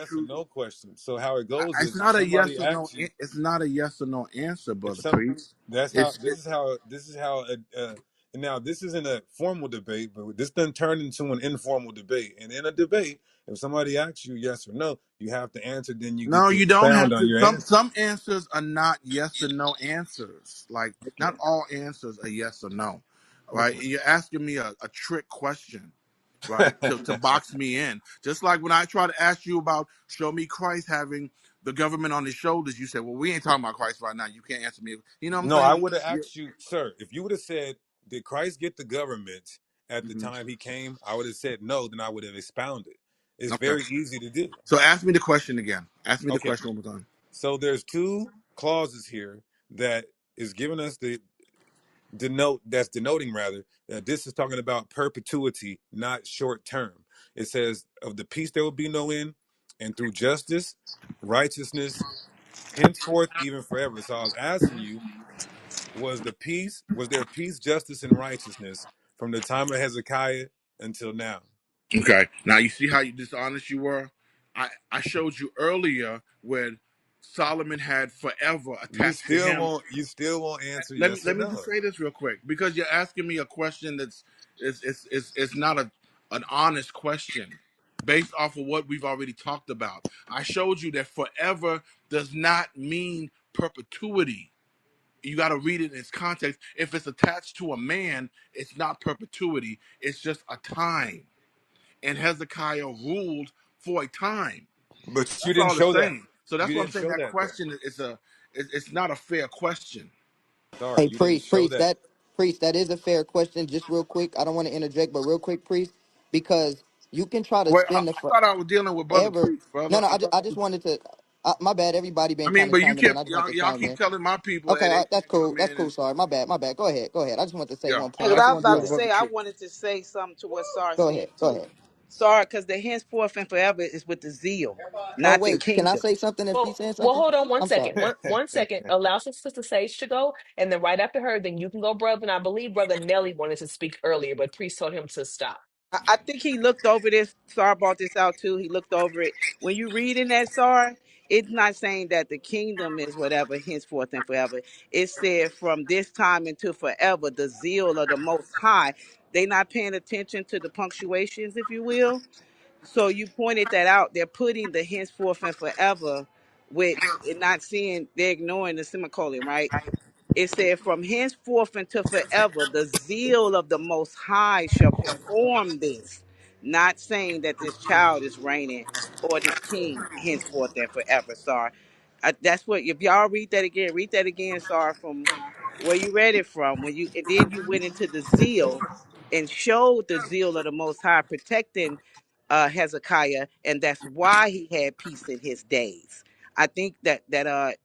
yes or true. no question. So how it goes It's is if not a yes somebody or no. asks you, It's not a yes or no answer, if brother some priest. that's how It's this is how and now this isn't a formal debate, but this then turned into an informal debate. And in a debate, if somebody asks you yes or no, you have to answer. Then you get no. to You don't expound have on to. your Some answer. some answers are not yes or no answers. Like not Okay. all answers are yes or no. Right? Okay. You're asking me a trick question, right? To box me in. Just like when I try to ask you about show me Christ having the government on his shoulders, you said, "Well, we ain't talking about Christ right now. You can't answer me." You know what I'm No, I saying? would have asked you, sir, if you would have said, did Christ get the government at the Mhm. time he came? I would have said no, then I would have expounded. It's Okay. very easy to do. So ask me the question again. Ask me the Okay. question one more time. So there's two clauses here that is giving us the denoting rather that this is talking about perpetuity, not short term. It says, of the peace there will be no end, and through justice, righteousness, henceforth, even forever. So I was asking you, was there peace, justice, and righteousness from the time of Hezekiah until now? Okay. Now you see how you dishonest you were? I showed you earlier when Solomon had forever attached to him. You still won't answer Let me yes or let me just no. say this real quick because you're asking me a question that's it's not an honest question based off of what we've already talked about. I showed you that forever does not mean perpetuity. You got to read it in its context. If it's attached to a man, it's not perpetuity. It's just a time. And Hezekiah ruled for a time. But you That's didn't all it's show that. saying. So that's You what I'm didn't saying. show That that though. question is it's not a fair question. Sorry, Hey, you didn't show that. priest, that is a fair question. Just real quick, I don't want to interject, but real quick, priest, because you can try to Wait, spin the I thought I was dealing with brother forever. priest, brother. No, no, I thought I I just was. wanted to. My bad. Everybody I been mean, kind of but you chiming in. kept I just want to y'all chime keep in. telling my people, Okay, hey, they that's can't cool. come That's in, cool. and Sorry, my bad. My bad. Go ahead. Go ahead. I just want to say yeah, one Hey, I point. what I just I just was want to want to deal about say to with that. brother say, I Chief. wanted to say something to what Sar Go said ahead. Go too. ahead. Sar, because the henceforth and forever is with the zeal, Oh not the wait, can I kingdom. say something if he's saying Well, something? hold on one I'm second. sorry. One second. Allow Sister Sage to go, and then right after her, then you can go, brother. And I believe Brother Nelly wanted to speak earlier, but Priest told him to stop. I think he looked over this. Sar brought this out too. He looked over it. When you read in that Sar, it's not saying that the kingdom is whatever henceforth and forever. It said from this time into forever, the zeal of the Most High. They not paying attention to the punctuations, if you will. So you pointed that out. They're putting the henceforth and forever with it not seeing, they're ignoring the semicolon, right? It said, from henceforth until forever, the zeal of the Most High shall perform this. Not saying that this child is reigning or this king henceforth and forever. Sorry. That's what, if y'all read that again, sorry, from where you read it from. When you, and then you went into the zeal and showed the zeal of the Most High protecting Hezekiah, and that's why he had peace in his days. I think that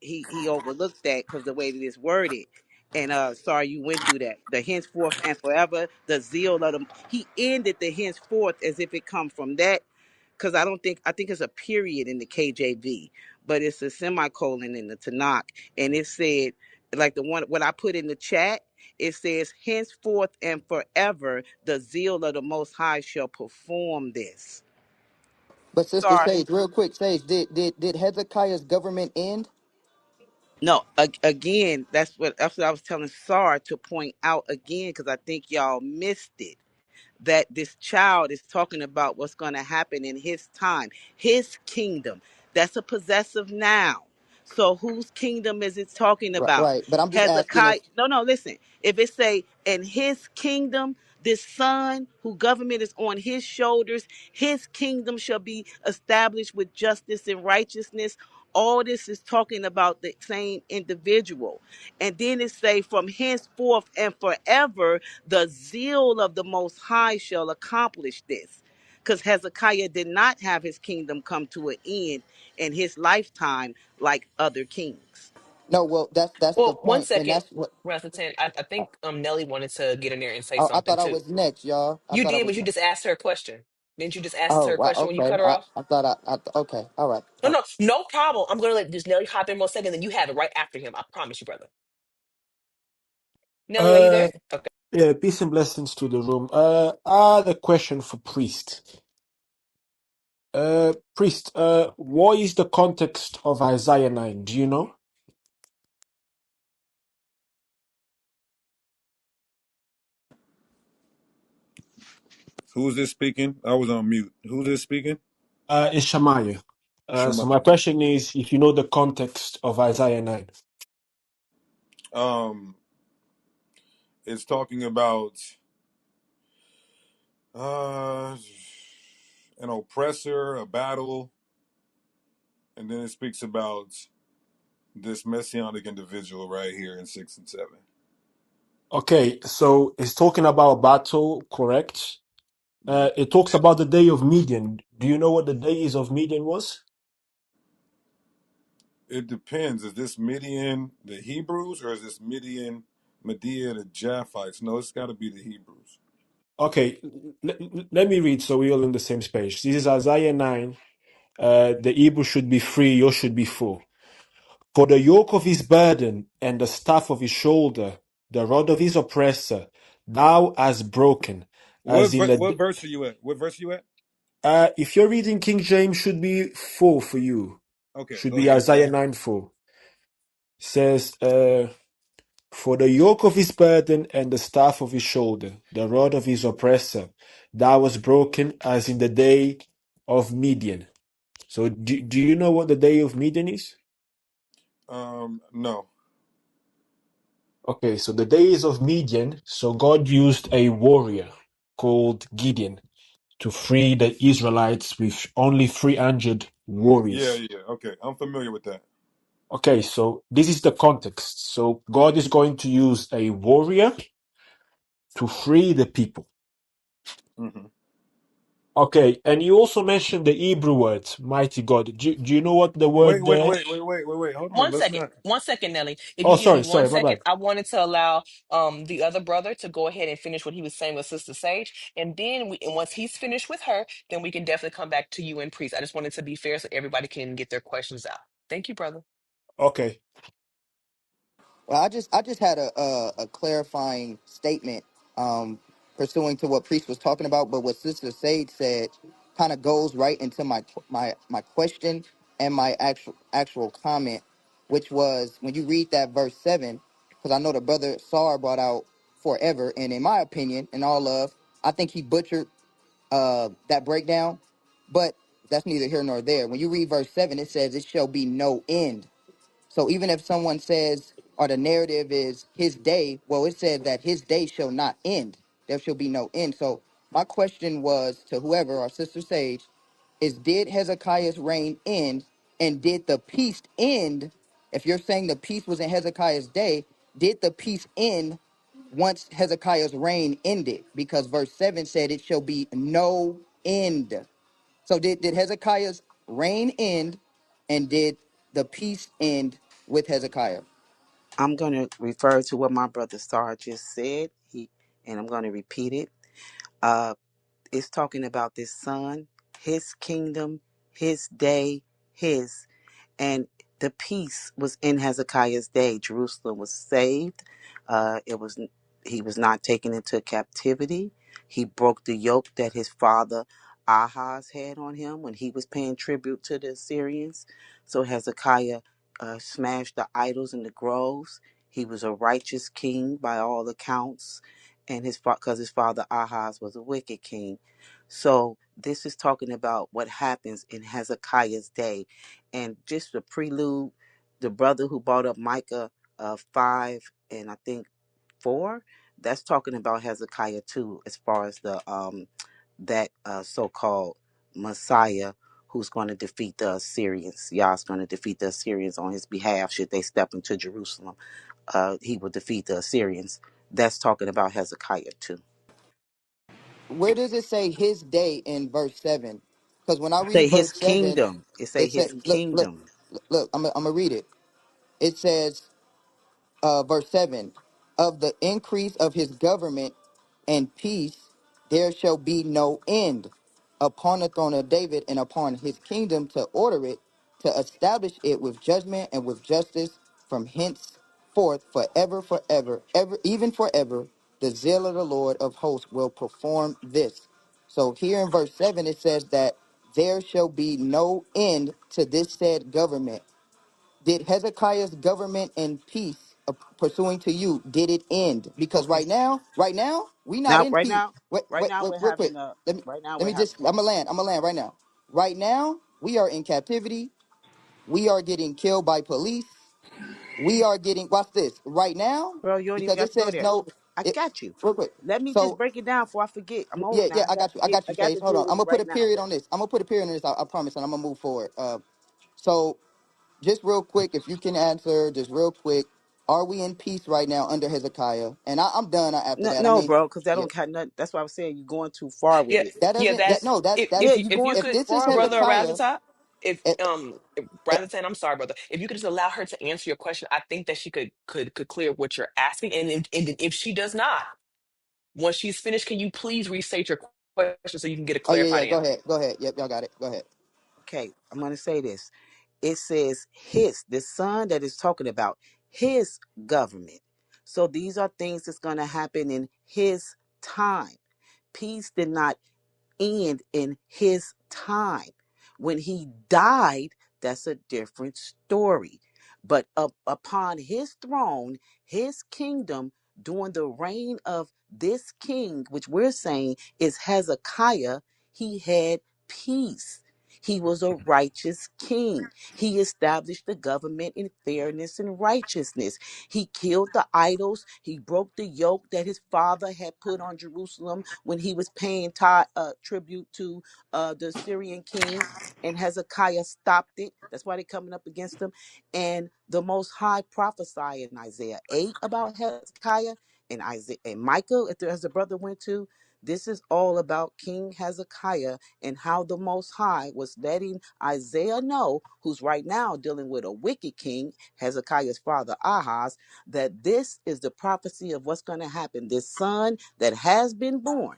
he overlooked that because the way that it's worded. And sorry you went through that. The henceforth and forever, the zeal of them. He ended the henceforth as if it come from that. Because I think it's a period in the KJV, but it's a semicolon in the Tanakh. And it said, like the one what I put in the chat, it says, henceforth and forever, the zeal of the Most High shall perform this. But Sister Sorry. Sage, real quick, Sage, did Hezekiah's government end? No, again, that's what I was telling Sar to point out again because I think y'all missed it. That this child is talking about what's going to happen in his time, his kingdom. That's a possessive noun. So whose kingdom is it talking Right, about? right. But I'm just asking if. Hezekiah. No, no, listen. If it say in his kingdom, this son who government is on his shoulders, his kingdom shall be established with justice and righteousness. All this is talking about the same individual. And then it say from henceforth and forever, the zeal of the Most High shall accomplish this. Because Hezekiah did not have his kingdom come to an end in his lifetime like other kings. No, well, that's the Well, one point, and second, that's what. Brother Tan. I think Nelly wanted to get in there and say I something thought I too. was next, y'all. I You thought I did, was but you next. just asked her a question. Didn't you just ask Oh, her a wow. question when you Okay. cut her off? I thought okay. All right. No, no, no problem. I'm gonna let just Nelly hop in 1 second, then you have it right after him. I promise you, brother. Nelly, are you Uh, there? Okay. yeah, peace and blessings to the room. I had a question for Priest. Priest, what is the context of Isaiah 9? Do you know? Who's this speaking? I was on mute. Who's this speaking? It's Shemaiah. Shema. So my question is, if you know the context of Isaiah 9. Um, it's talking about uh an oppressor, a battle, and then it speaks about this messianic individual right here in 6 and 7. Okay, so it's talking about battle, correct? Yeah. It talks about the day of Midian. Do you know what the days of Midian was? It depends. Is this Midian the Hebrews or is this Midian Medea the Japhites? No, it's got to be the Hebrews. Okay, let me read so we're all on the same page. This is Isaiah 9. The Hebrew should be free, yours should be full. For the yoke of his burden and the staff of his shoulder, the rod of his oppressor, thou hast broken. As in What the verse are you at? What verse are you at? if you're reading King James, should be 4 for you. Okay, Should go be ahead. Isaiah 9 4. Says, for the yoke of his burden and the staff of his shoulder, the rod of his oppressor, thou was broken as in the day of Midian. So do you know what the day of Midian is? No. Okay, so the days of Midian, so God used a warrior called Gideon to free the Israelites with only 300 Yeah, warriors. yeah. Okay, I'm familiar with that. Okay, so this is the context. So God is going to use a warrior to free the people. Hmm. Okay, and you also mentioned the Hebrew word, mighty God. Do you know what the word there? Wait. Hold on. One Let's second, not. one second, Nelly. If Oh, you give me one sorry, my second, bad. I wanted to allow the other brother to go ahead and finish what he was saying with Sister Sage, and then and once he's finished with her, then we can definitely come back to you and Priest. I just wanted to be fair so everybody can get their questions out. Thank you, brother. Okay, Well, I just had a clarifying statement, pursuing to what Priest was talking about, but what Sister Sage said kind of goes right into my question and my actual comment, which was when you read that verse 7, because I know the brother Sar brought out forever, and in my opinion, in all love, I think he butchered that breakdown, but that's neither here nor there. When you read verse 7, it says, "It shall be no end." So even if someone says, or the narrative is his day, well, it says that his day shall not end. There shall be no end. So my question was to whoever, our sister Sage, is did Hezekiah's reign end and did the peace end? If you're saying the peace was in Hezekiah's day, did the peace end once Hezekiah's reign ended? Because verse 7 said it shall be no end. So did Hezekiah's reign end and did the peace end with Hezekiah? I'm going to refer to what my brother Star just said. And I'm going to repeat it. Uh, it's talking about this son, his kingdom, his day, his. And the peace was in Hezekiah's day. Jerusalem was saved. It was He was not taken into captivity. He broke the yoke that his father Ahaz had on him when he was paying tribute to the Assyrians. So Hezekiah smashed the idols and the groves. He was a righteous king by all accounts, and because his father Ahaz was a wicked king. So this is talking about what happens in Hezekiah's day. And just the prelude, the brother who brought up Micah 5 and I think 4, that's talking about Hezekiah too, as far as the that so-called Messiah who's going to defeat the Assyrians. Yah's going to defeat the Assyrians on his behalf should they step into Jerusalem. He will defeat the Assyrians. That's talking about Hezekiah too. Where does it say his day in verse 7? Because when I Say read his verse 7, kingdom. It say it said, his look, kingdom. look, I'm gonna read it. It says, verse 7, of the increase of his government and peace there shall be no end upon the throne of David and upon his kingdom, to order it, to establish it with judgment and with justice from henceforth forever, ever, even forever. The zeal of the Lord of hosts will perform this. So here in verse 7, it says that there shall be no end to this said government. Did Hezekiah's government and peace pursuing to you, did it end? Because Okay. right now, we not Now, in right peace. now, Wait, right wait, now wait, we're real quick. having a. Let me Right now let we're me having. just I'm gonna land right now. Right now, we are in captivity. We are getting killed by police. We are getting, watch this, right now, Bro, you don't even because got it to go says there. no, I it, got you. real quick. Let me just So break it down before I forget. I'm yeah, old yeah, now. I got you. I got I you, got Sage. to Hold do on. it I'm gonna put right a now, period bro. on this. I'm gonna put a period on this. I promise, and I'm gonna move forward. So just real quick, if you can answer, just real quick, are we in peace right now under Hezekiah? And I'm done after No, that. I no, mean, bro, because that yeah, don't cut nothing. That's why I was saying you're going too far with Yeah, it. that yeah. doesn't that That's no, Yeah, that's you're if going you if too could, this is far with brother it. Hezekiah, Arazatap, if eh, eh, Brother Tan, I'm sorry, brother. If you could just allow her to answer your question, I think that she could clear what you're asking. And if she does not, once she's finished, can you please restate your question so you can get a oh yeah, clarified yeah, answer? go ahead, yep, y'all got it, go ahead. Okay, I'm going to say this. It says the son that is talking about his government. So these are things that's going to happen in his time. Peace did not end in his time. When he died, that's a different story. But upon his throne, his kingdom, during the reign of this king, which we're saying is Hezekiah, he had peace. He was a righteous king. He established the government in fairness and righteousness. He killed the idols. He broke the yoke that his father had put on Jerusalem when he was paying tribute to the Syrian king. And Hezekiah stopped it. That's why they're coming up against him. And the Most High prophesied in Isaiah 8 about Hezekiah, and Isaiah and Micah, as the brother went to. This is all about King Hezekiah and how the Most High was letting Isaiah know, who's right now dealing with a wicked king, Hezekiah's father Ahaz, that this is the prophecy of what's going to happen. This son that has been born.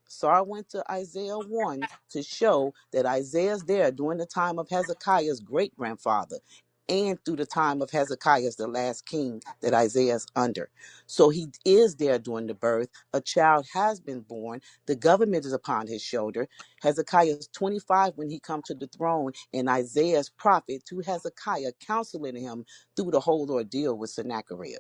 So I went to Isaiah 1 to show that Isaiah's there during the time of Hezekiah's great grandfather and through the time of Hezekiah's the last king that Isaiah's under. So he is there during the birth. A child has been born. The government is upon his shoulder. Hezekiah is 25 when he comes to the throne, and Isaiah's prophet to Hezekiah counseling him through the whole ordeal with Sennacherib.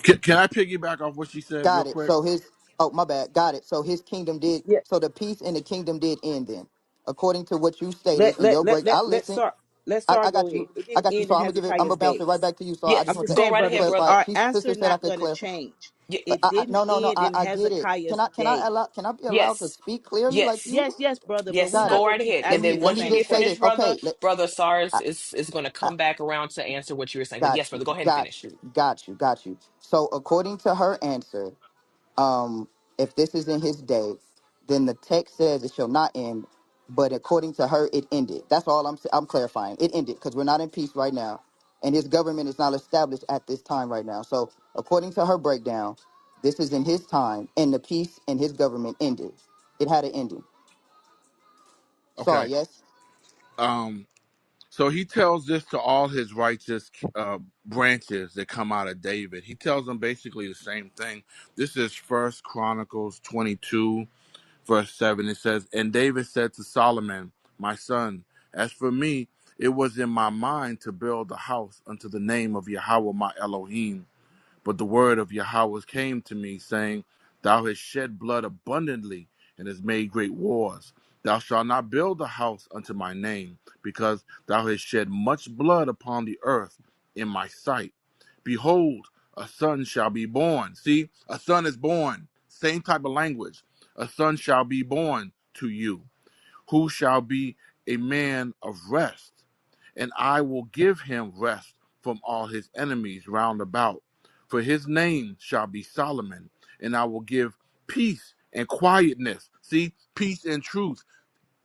Can I piggyback off what she said real Got it. quick? So his oh my bad. Got it. So his kingdom did. Yeah. So the peace in the kingdom did end then, according to what you stated Let in let your let break. let I let listen. Sar let Sar I go got ahead. you. It I didn't got you. end So in I'm gonna give it. I'm gonna Hezekiah's bounce it right days. back to you. So Yeah, I just I'm want just to go saying, right ahead, brother, brother. clarify. our Sister answer said I not could gonna clarify. change. Yeah, It didn't No, no, no. end in I get it. Hezekiah's Can I day. allow? Can I be allowed to yes, speak clearly like yes, you? Yes, brother, but we're yes. Got it. not Go gonna right keep ahead, and Let me then asking the let once me you same just get say this. finished, question. brother, Okay. brother Sars I, is going to I come back around to answer what you were saying. But yes, got brother, you. go ahead and Got finish. you. Got you. Got you. So according to her answer, um, if this is in his day, then the text says it shall not end. But according to her, it ended. That's all I'm clarifying. It ended because we're not in peace right now, and his government is not established at this time right now. So according to her breakdown, this is in his time, and the peace and his government ended. It had an ending. Sorry, Okay. yes. So he tells this to all his righteous branches that come out of David. He tells them basically the same thing. This is First Chronicles 22, verse 7. It says, "And David said to Solomon, my son, as for me, it was in my mind to build a house unto the name of Yahweh my Elohim. But the word of Yahweh came to me, saying, Thou hast shed blood abundantly, and hast made great wars. Thou shalt not build a house unto my name, because thou hast shed much blood upon the earth in my sight. Behold, a son shall be born." See, a son is born. Same type of language. "A son shall be born to you, who shall be a man of rest, and I will give him rest from all his enemies round about. For his name shall be Solomon, and I will give peace and quietness." See, peace and truth,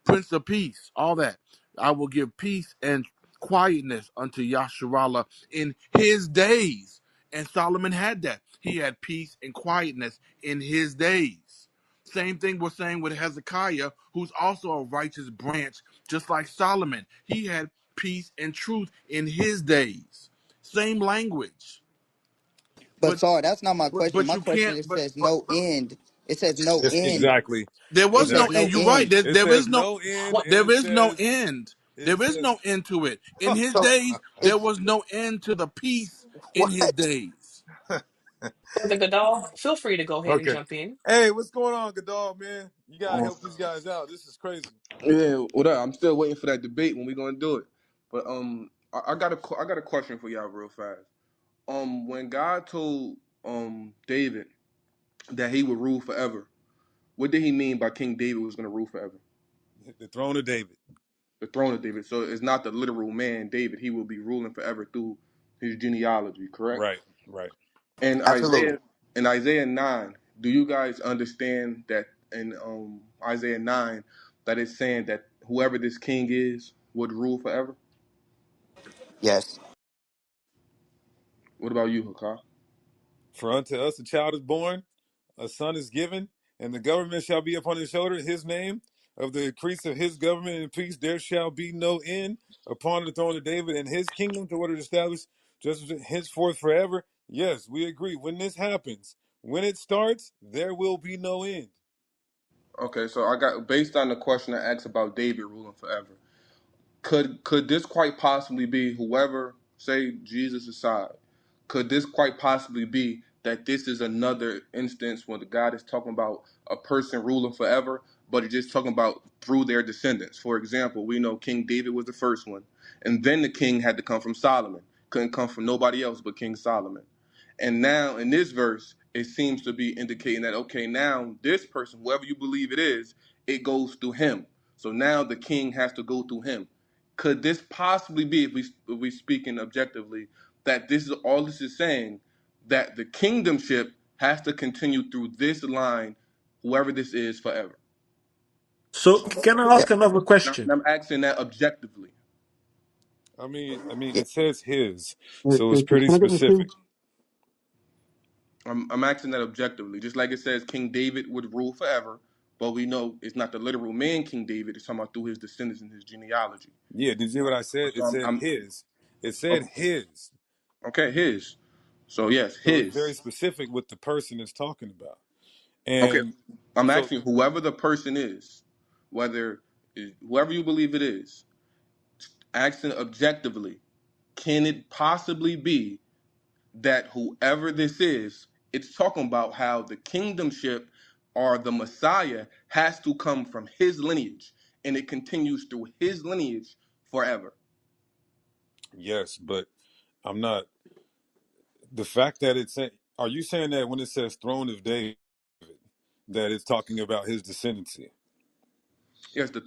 Prince of Peace, all that. "I will give peace and quietness unto Yasharallah in his days." And Solomon had that. He had peace and quietness in his days. Same thing we're saying with Hezekiah, who's also a righteous branch, just like Solomon. He had peace and truth in his days. Same language. But But sorry, that's not my but question. but My you question can't is says no end. It says no It's end. exactly, There It was says no exactly. end. no You're right. end. It says no end, and There is no end. it There is says no end to it. In his So days, there it's was no end to the peace in his what? days. Brother Godal, feel free to go ahead and okay. jump in. Hey, what's going on, Godal, man? You gotta Um, help these guys out. This is crazy. yeah, what up? I'm still waiting for that debate when we gonna do it. But I got a question for y'all real fast. When God told David that he would rule forever, what did he mean by King David was gonna rule forever? The throne of David. The throne of David. So it's not the literal man David. He will be ruling forever through his genealogy, correct? Right, right. And Absolutely. Isaiah 9, do you guys understand that in Isaiah 9 that it's saying that whoever this king is would rule forever? Yes. What about you, Hakar? For unto us a child is born, a son is given, and the government shall be upon his shoulder. His name of the increase of his government and peace there shall be no end upon the throne of David and his kingdom to order to establish just henceforth forever. Yes, we agree. When this happens, when it starts, there will be no end. Okay, so I got based on the question I asked about David ruling forever. Could this quite possibly be whoever, say Jesus aside, could this quite possibly be that this is another instance when the God is talking about a person ruling forever, but it's just talking about through their descendants? For example, we know King David was the first one, and then the king had to come from Solomon. Couldn't come from nobody else but King Solomon. And now in this verse, it seems to be indicating that, okay, now this person, whoever you believe it is, it goes through him. So now the king has to go through him. Could this possibly be, if we speaking objectively, that this is all this is saying, that the kingdomship has to continue through this line, whoever this is, forever? So can I Yeah. ask another And question? I'm asking that objectively. Yeah. It says his, so it's Can pretty I get this specific. in? I'm asking that objectively. Just like it says King David would rule forever, but we know it's not the literal man King David. It's talking about through his descendants and his genealogy. Yeah, did you hear what I said? So It said I'm his. It said his. okay. His. So yes, So it's very his. specific what the person is talking about. Okay. And I'm so, asking whoever the person is, whether whoever you believe it is, asking objectively, can it possibly be that whoever this is, it's talking about how the kingdomship or the Messiah has to come from his lineage, and it continues through his lineage forever. yes, but I'm not. The fact that it's saying, are you saying that when it says throne of David, that it's talking about his descendancy? Yes, the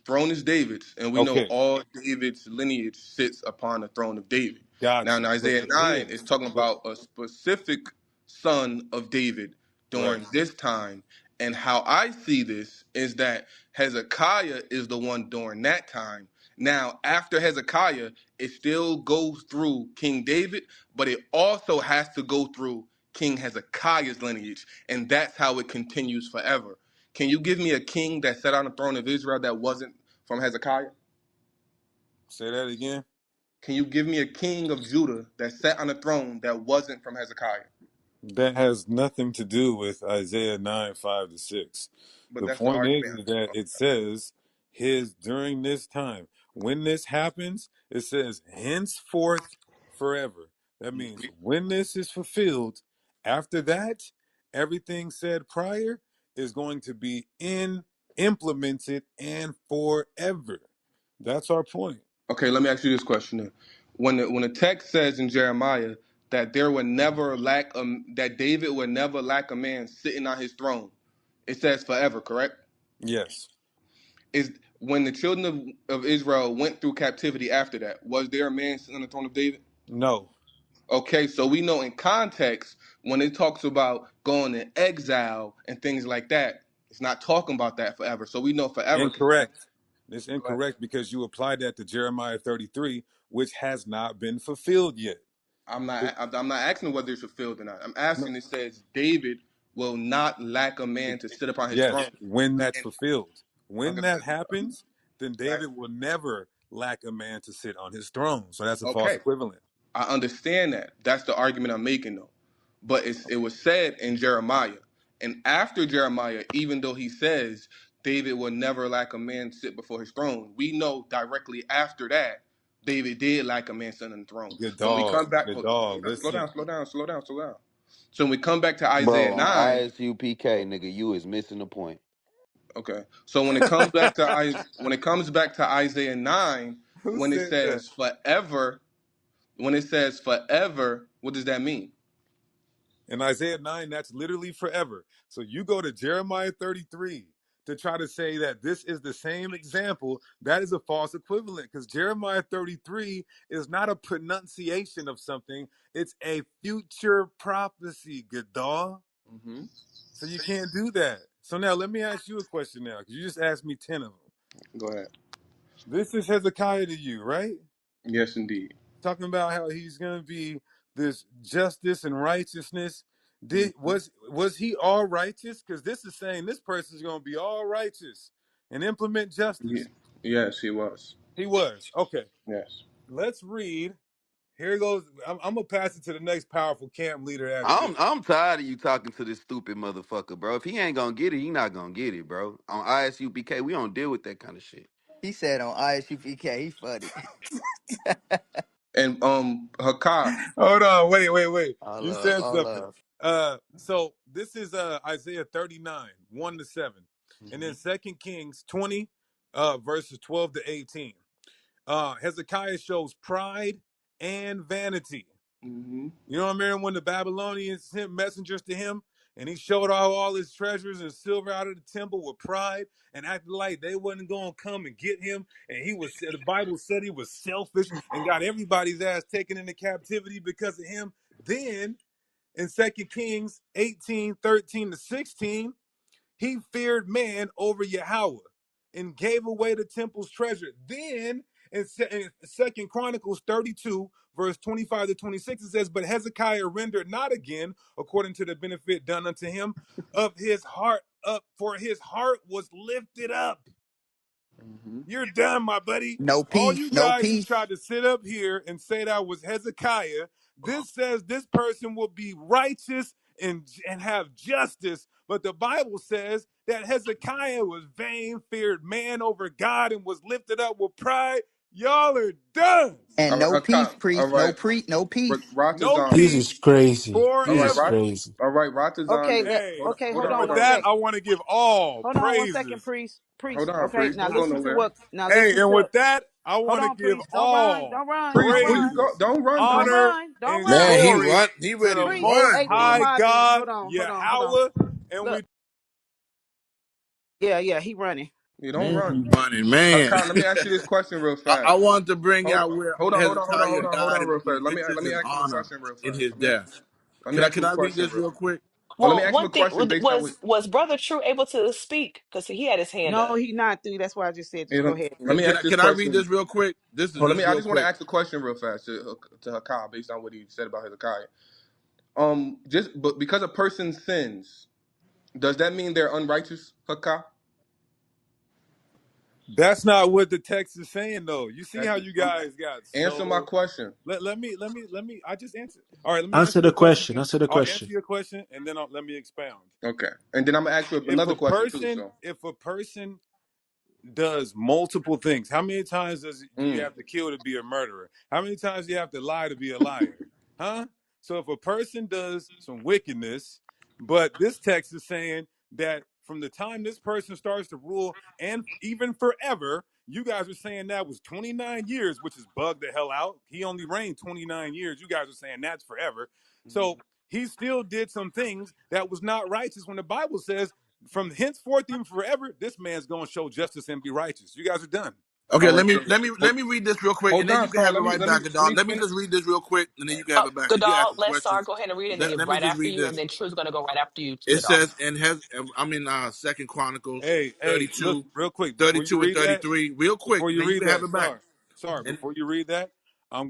throne is David's, and we know Okay, all David's lineage sits upon the throne of David. Now got in you. But Isaiah the 9 is his, talking but about a specific son of David right. during this time. And how I see this is that Hezekiah is the one during that time. Now, after Hezekiah, it still goes through King David, but it also has to go through King Hezekiah's lineage, and that's how it continues forever. Can you give me a king that sat on the throne of Israel that wasn't from Hezekiah? Say that again. Can you give me a king of Judah that sat on the throne that wasn't from Hezekiah? That has nothing to do with Isaiah 9, 5 to 6. But The that's the point argument is I'm making. that it says his during this time. When this happens, it says henceforth forever. That means when this is fulfilled, after that, everything said prior is going to be implemented and forever. That's our point. Okay, let me ask you this question then. When the text says in Jeremiah that there would never lack that David would never lack a man sitting on his throne, it says forever, correct? Yes. Is when the children of Israel went through captivity after that, was there a man sitting on the throne of David? No. Okay, so we know in context when it talks about going in exile and things like that, it's not talking about that forever. So we know forever. Incorrect. It's Go ahead. incorrect because you applied that to Jeremiah 33, which has not been fulfilled yet. I'm It- not. I'm not asking whether it's fulfilled or not. I'm no, asking. It says David will not lack a man to sit upon his yes, throne. when that's And fulfilled. When okay, that happens, then right. David will never lack a man to sit on his throne. So that's a false Okay, equivalent. I understand that. That's the argument I'm making though. But it was said in Jeremiah, And after Jeremiah, even though he says David will never lack a man sit before his throne, we know directly after that David did lack a man sitting on the throne. Good So when we dog. come back, Good hold, dog. slow Listen. down, slow down, slow down, slow down. So when we come back to Bro, Isaiah on 9, ISUPK, nigga, you is missing the point. okay. So when it comes back to Isaiah 9, Who when it said that? says forever, what does that mean? In Isaiah 9, that's literally forever. So you go to Jeremiah 33 to try to say that this is the same example. That is a false equivalent because Jeremiah 33 is not a pronunciation of something, it's a future prophecy, good dog. Hmm. So you can't do that. So now let me ask you a question now because you just asked me 10 of them. Go ahead. This is Hezekiah to you, right? Yes, indeed. Talking about how he's going to be this justice and righteousness. Mhm. Was he all righteous? Because this is saying this person is going to be all righteous and implement Yeah. justice. Yes, he was. He was. Okay, Yes. let's read. Here goes. I'm gonna pass it to the next powerful camp leader after this. I'm tired of you talking to this stupid motherfucker, bro. If he ain't gonna get it, he not gonna get it, bro. On ISUPK, we don't deal with that kind of shit. He said on ISUPK, he funny. And Hakah. Hold on, wait. All You love, said all something. love. So this is Isaiah 39, 1-7. And then Hmm. 2 Kings 20, verses 12 to 18. Hezekiah shows pride and vanity. Hmm. You know what I mean? When the Babylonians sent messengers to him and he showed off all his treasures and silver out of the temple with pride and acted like they wasn't going to come and get him. And the Bible said he was selfish and got everybody's ass taken into captivity because of him. Then in 2 Kings 18:13 to 16, he feared man over Yahweh and gave away the temple's treasure. Then in 2 Chronicles 32, verse 25 to 26, it says, but Hezekiah rendered not again according to the benefit done unto him of his heart up, for his heart was lifted up. Hmm. You're done, my buddy. No All peace, you no guys who peace. tried to sit up here and say that was Hezekiah, this says this person will be righteous and have justice. But the Bible says that Hezekiah was vain, feared man over God, and was lifted up with pride. Y'all are done. And All right, no peace, Hakah. All priest. right. No peace. No Ratazan. This is peace crazy. All This right, is Rat. forever. crazy. All right, Ratazan. Okay, Hey, Hold hold on, and on hold with one on. that, sec. I want to give all Hold on one second, praises. priest. Hold Priest. on, Okay, priest. now Don't go listen to nowhere. what. Now Hey, listen and to. with that, I Hold want to on, give priest. Don't run. all Don't run. Priest, Don't where you run. go? praises, Don't run, Don't priest. honor, run. Don't and Man, run. he glory run. He to ready the to Priest. Most run, Hey, be boy. High quiet, priest. God, Hold on. Yahweh, and Look. we. Yeah, he running. You don't Man, run. he running, man. Hakah, let me ask you this question real I fast. wanted to bring Hold, out where hold Hezekiah on, died and real be fast. Let riches me and ask him a honor question real in fast. his death. Let me ask Can him a I read question this real real fast. quick? Well, let me Well, ask him one a thing question based on what. was Brother True able to speak because he had his hand No, up. he not through. That's why I just said You just go know, ahead. let me ask this Can I read question. this real quick? This is Well, let just me. I real just want to quick. ask a question real fast to Hakah based on what he said about Hezekiah. Just but because a person sins, does that mean they're unrighteous, Hakah? That's not what the text is saying, though. You see That, how you um, guys got answer my so. question. Let me. I just answered. All right, let me Answer answer the your question question. again. Answer the I'll answer question. your question and then let me expound. Okay, and then I'm gonna ask you If another a question too. person, So, if a person does multiple things. How many times do you mm, have to kill to be a murderer? How many times do you have to lie to be a liar? Huh? So if a person does some wickedness, but this text is saying that from the time this person starts to rule and even forever, you guys are saying that was 29 years, which is bugged the hell out. He only reigned 29 years. You guys are saying that's forever. So he still did some things that was not righteous when the Bible says from henceforth even forever, this man's going to show justice and be righteous. You guys are done. Okay, all right. So, let me read this real quick, and hold then on, you can Carl. have it right back, Let Adon. me Let me finish. just read this real quick, and then you can have it back because you asked Godal, some let Sar questions. go ahead and read it, and then Let me right just after read you, and this. then True's gonna go right after you, It Godal. says I'm in Second Chronicles Hey, look, 32, real quick before you 32 and read that, 33, real quick, before and you then you read can have that, it back. sorry, And before you read that, I'm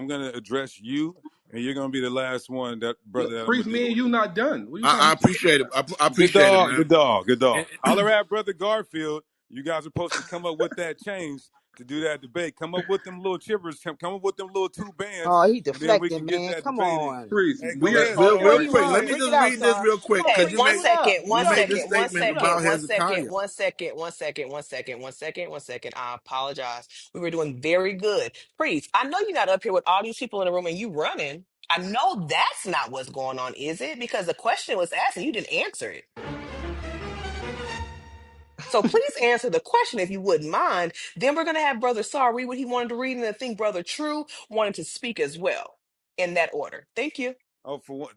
gonna address you, and you're gonna be the last one, that brother, that I'm Priest, gonna me deal and with. you not done. What are you talking? I You still appreciate it. I Good appreciate it, dog, man. good dog, good dog. And, Holler at brother Garfield. You guys are supposed to come up with that change to do that debate. Come up with them little chippers. Come up with them little two bands, Oh, he and then we can deflecting, get man. that Come debate in. on. Priest, Hey, we go are ahead, Real, talking Sar. real What do right you quick. now. Let want? me Bring it just out, read this Sar. real quick Come on, because Okay, Priest, bring it out. Mute you one up, made the second, Priest. one statement Mute up. second, about one second, Hezekiah. one second, one second, one second, one second, one second. I apologize. We were doing very good. Priest, I know you're not up here with all these people in the room and you running. I know that's not what's going on, is it? Because the question was asked and you didn't answer it. So please answer the question if you wouldn't mind. Then we're going to have Brother Sar read what he wanted to read, and I think Brother True wanted to speak as well in that order. Thank you. Oh, for what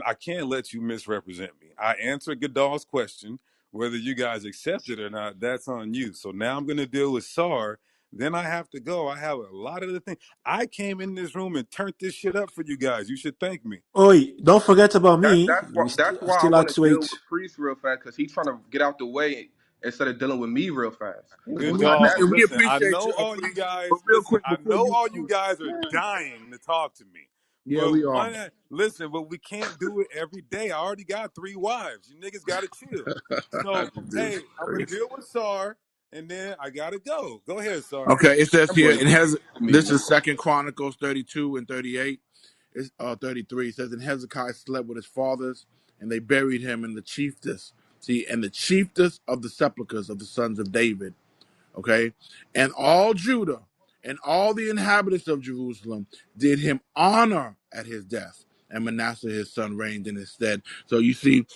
I can't let you misrepresent me. I answered Godal's question. Whether you guys accept it or not, that's on you. So now I'm going to deal with Sar. Then I have to go. I have a lot of the things. I came in this room and turned this shit up for you guys. You should thank me. Oi, don't forget about me. That's I why I still want like to to deal wait. with Priest real fast because he's trying to get out the way instead of dealing with me real fast. Because Good when I dog. that We Listen, I appreciate know you, all you Priest. But guys. real Listen, quick I before know you all you go, guys are dying to talk to me. yeah, But we are. listen, but we can't do it every day. I already got 3 wives. You niggas gotta chill. So hey, I'm gonna deal with Sar and then I gotta go. Go ahead, Sar. Okay, it says that here boy it has me, this is man. Second Chronicles 32 and 38. It's 33. It says, and Hezekiah slept with his fathers, and they buried him in the chiefest. See, and the chiefest of the sepulchres of the sons of David. Okay, and all Judah and all the inhabitants of Jerusalem did him honor at his death, and Manasseh his son reigned in his stead. So you see,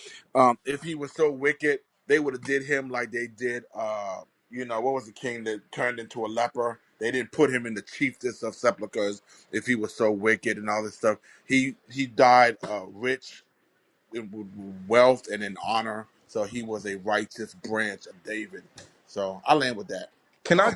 if he was so wicked, they would have did him like they did what was the king that turned into a leper. They didn't put him in the chiefest of sepulchres if he was so wicked and all this stuff. He died rich in wealth and in honor, so he was a righteous branch of David. So I land with that. Can I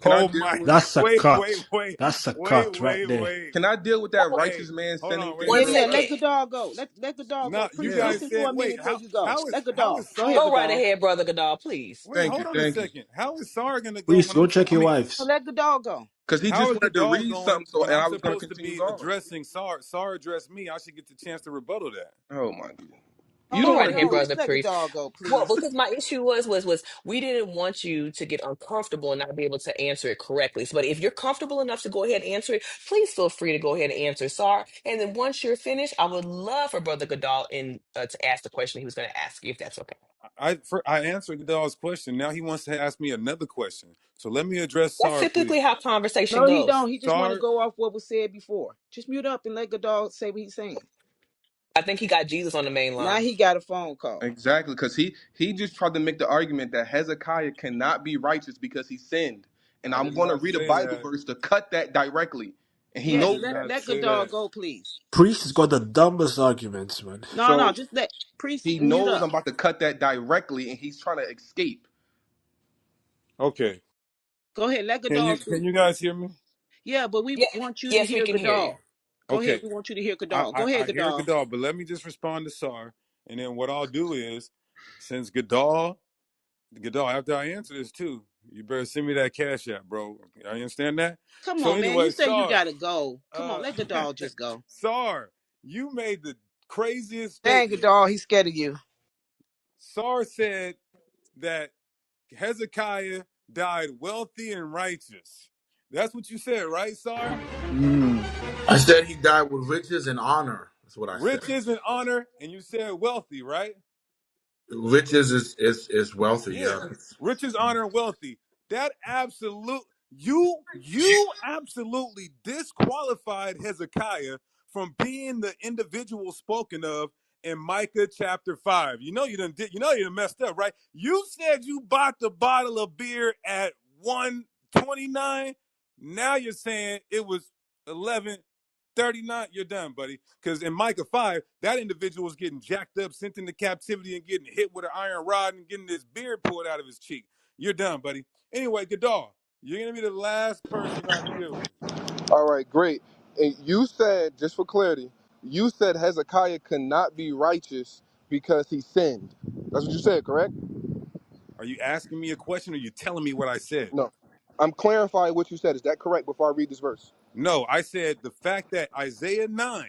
Oh deal my with That's a cut. wait, That's a wait, cut right wait, there. wait. can I deal with that Hey, righteous man hold sinning on, thing wait, One Yeah, real wait. yeah. quick? Let second. Godal go. Let Godal No, go. you Priest, Yeah. guys listen for said a wait, minute before you go. Let how Godal. is Go ahead, Sar Go right Godal. ahead, Brother Godal, please. wait, Thank you, hold on a thank you. second. How is Sar gonna go Please when I'm go check your I mean, wives. Let Godal go. Because he how just is wanted to Godal read going something, so when and I'm I was going to supposed to continue be going. addressing Sar? Sar addressed me. I should get the chance to rebuttal that. Oh my god, you Oh Go don't want right to ahead, deal no, with. just Brother let Priest. Godal go, Well, please. because my issue was we didn't want you to get uncomfortable and not be able to answer it correctly. So, but if you're comfortable enough to go ahead and answer it, please feel free to go ahead and answer, Sar. And then once you're finished, I would love for Brother Godal to ask the question he was going to ask you, if that's okay. I answered Godal's question. Now he wants to ask me another question. So let me address That's Sar, typically please. how conversation No, he goes. don't. He just want to Sar, go off what was said before. Just mute up and let Godal say what he's saying. I think he got Jesus on the main Now line. he got a phone call. Exactly, because he just tried to make the argument that Hezekiah cannot be righteous because he sinned, and I I'm did going to not read a say Bible that. verse to cut that directly, and he I Yeah, knows did that. not let say Godal that. go, please. Priest has got the dumbest arguments, man. No, no, So just let Priest he mute knows up. I'm about to cut that directly, and he's trying to escape. Okay. Go ahead, let Can Godal you speak. guys hear me? Yeah, but we Yeah, want you to yes, we hear can hear you. Godal. Go ahead, Okay. we want you to hear I, Godal. Go I, ahead, I hear Godal. Godal, but let me just respond to Sar. And then what I'll do is, since Godal, after I answer this too, you better send me that cash app, bro. I understand that? Come So on, man. You anyway, say you Sar, gotta go. Come on, uh let Godal just go. Sar, you made the craziest Dang, statement. Godal, he's scared of you. Sar said that Hezekiah died wealthy and righteous. That's what you said, right, Sar? Mm. I said he died with riches and honor. That's what I said. Riches and honor, and you said wealthy, right? Riches is wealthy, Yeah. yeah. Riches, honor, and wealthy. That absolute you absolutely disqualified Hezekiah from being the individual spoken of in Micah chapter 5. You done messed up, right? You said you bought the bottle of beer at 129. Now you're saying it was 11:39. You're done, buddy. Because in Micah 5, that individual was getting jacked up, sent into captivity, and getting hit with an iron rod and getting his beard pulled out of his cheek. You're done, buddy. Anyway, Gadar, you're going to be the last person I deal with. All right, great. And you said, just for clarity, you said Hezekiah could not be righteous because he sinned. That's what you said, correct? Are you asking me a question or are you telling me what I said? No. I'm clarifying what you said. Is that correct before I read this verse? No, I said the fact that Isaiah 9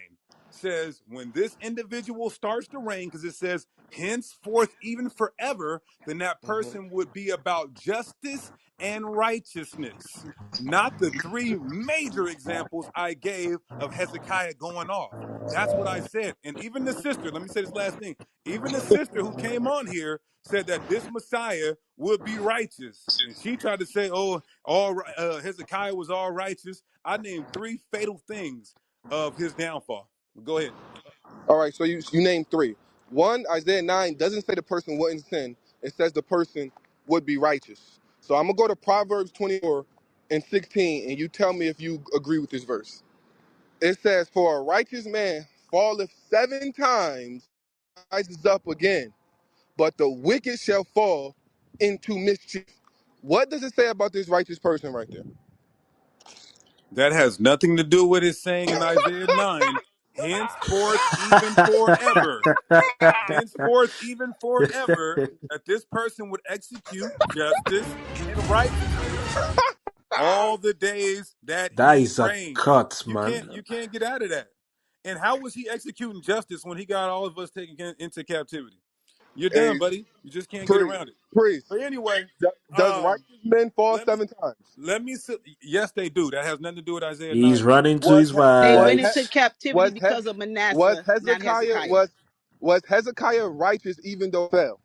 says when this individual starts to reign, because it says henceforth, even forever, then that Mhm. person would be about justice and righteousness. Not the three major examples I gave of Hezekiah going off. That's what I said. And even the sister, let me say this last thing. Even the sister who came on here said that this Messiah would be righteous. And she tried to say, oh, Hezekiah was all righteous. I named three fatal things of his downfall. Go ahead. All right, so you named three. One, Isaiah 9 doesn't say the person wouldn't sin. It says the person would be righteous. So I'm gonna go to Proverbs 24 and 16, and you tell me if you agree with this verse. It says, "For a righteous man falleth 7 times, rises up again, but the wicked shall fall into mischief." What does it say about this righteous person right there? That has nothing to do with it saying in Isaiah 9, henceforth, even forever. Henceforth, even forever, that this person would execute justice and righteousness all the days that That he is a reigns. cut, You can't man. you can't get out of that. And how was he executing justice when he got all of us taken into captivity? You're done, Hey, buddy. You just can't get priest, around it. priest, But anyway, does righteous men fall let me 7 times? yes, they do. That has nothing to do with Isaiah He's 9, though. running to Was his They was went he, into wives. captivity was because of he, was Manasseh, not Hezekiah Hezekiah. was Hezekiah righteous even though he fell?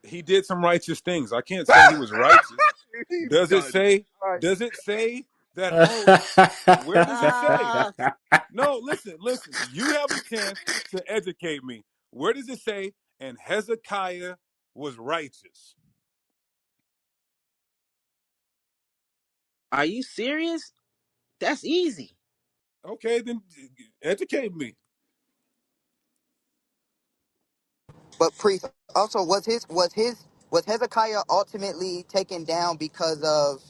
He did some righteous things. I can't say he was righteous. He's Does it done. say? All right. Does it say that? Oh, where does it say? Ah, No, listen. You have a chance to educate me. Where does it say? And Hezekiah was righteous. are you serious? That's easy. Okay, then educate me. But priest also was Hezekiah ultimately taken down because of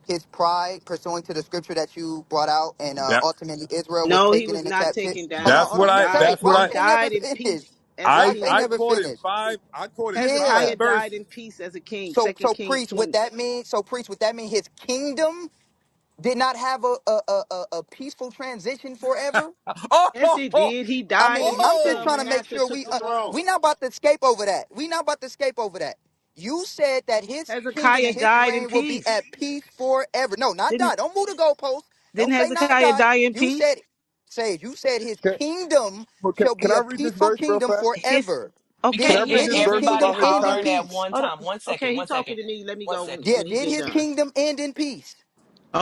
his pride, pursuant to the scripture that you brought out, and That ultimately Israel was No, he taken was into not captivity. taken Hold on, down. that's hold what on. He You I. said died. it. That's what Why He I. they never died in finished? peace as a Why they I king. never quoted finished? five. I quoted five Yeah. Hezekiah died in verses. peace as a king. So Second so Kings priest, would 20. that mean? So priest, would that mean his kingdom did not have a peaceful transition forever? Yes, it Oh, did. He I died mean, and I'm his just oh, trying to make Manasseh sure took the throne. we not about to escape over that. We not about to escape over that. You said that his kingdom Hezekiah and his died in reign will be peace. at peace forever. No, not Didn't die. Don't move the goalpost. didn't Don't say not Hezekiah die. die in You peace? said, you said his Can, kingdom can, shall can be I a read this peaceful verse real kingdom fast? His forever. We Can Did I can't read hear did this his verse kingdom everybody about end in Hezekiah? hollering at peace? one hold on. time. One Okay, second. he One talking second. to me. Let me One go second. Yeah, when he did get his done. kingdom end in peace?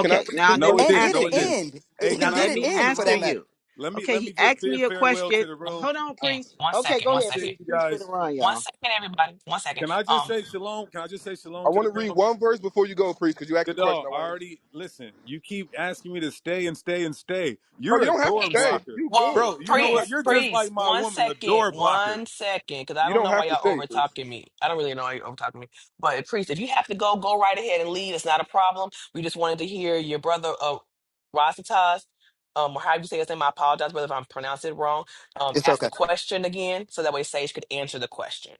Can I Okay, read now this let no, me it verse? And didn't. did answer it No, it you. didn't. end? Hey, can I Let Did it me please? end for answer that matter? you. Let Okay, me he just asked bid me a farewell to question. the room. Hold on, Yeah. priest. One Okay, second. go One ahead, second. Appreciate priest. you Priest for the guys. run, One y'all. second, everybody. One second. Can I just say shalom? Can I just say I shalom to want the to read room? one verse before you go, priest, because you asked a question. Gadal, I I want to. already listen. You keep asking me to stay and stay and stay. Bro, You're you a don't have to door stay. Exactly. blocker, You Well, good. bro. You You know don't have what? priest, You're to stay. just like priest, my one woman, a second, door blocker. one second, because I You don't don't know why have to y'all stay, over priest. talking me. I don't really know why you over talking me. But priest, if you have to go, go right ahead and leave. It's not a problem. We just wanted to hear your brother, Rosataz, or how you say his name. I apologize, brother, if I'm pronouncing it wrong. It's Ask okay. the question again, so that way Sage could answer the question.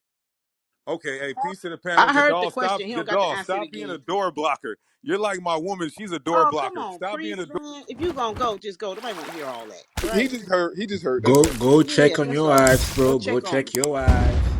Okay, hey, peace to the panel. I heard the Gadal, stop. question. He don't got to Gadal, answer it stop being a again. door blocker. You're like my woman. She's a door Oh, come blocker. on, Stop being priest, a door. man. If you gonna go, just go. Nobody want to hear all that, He right? just heard. He just heard. That's Go all. go Yeah, check on that's your all. wives, Go bro. Go check on check him. your wives.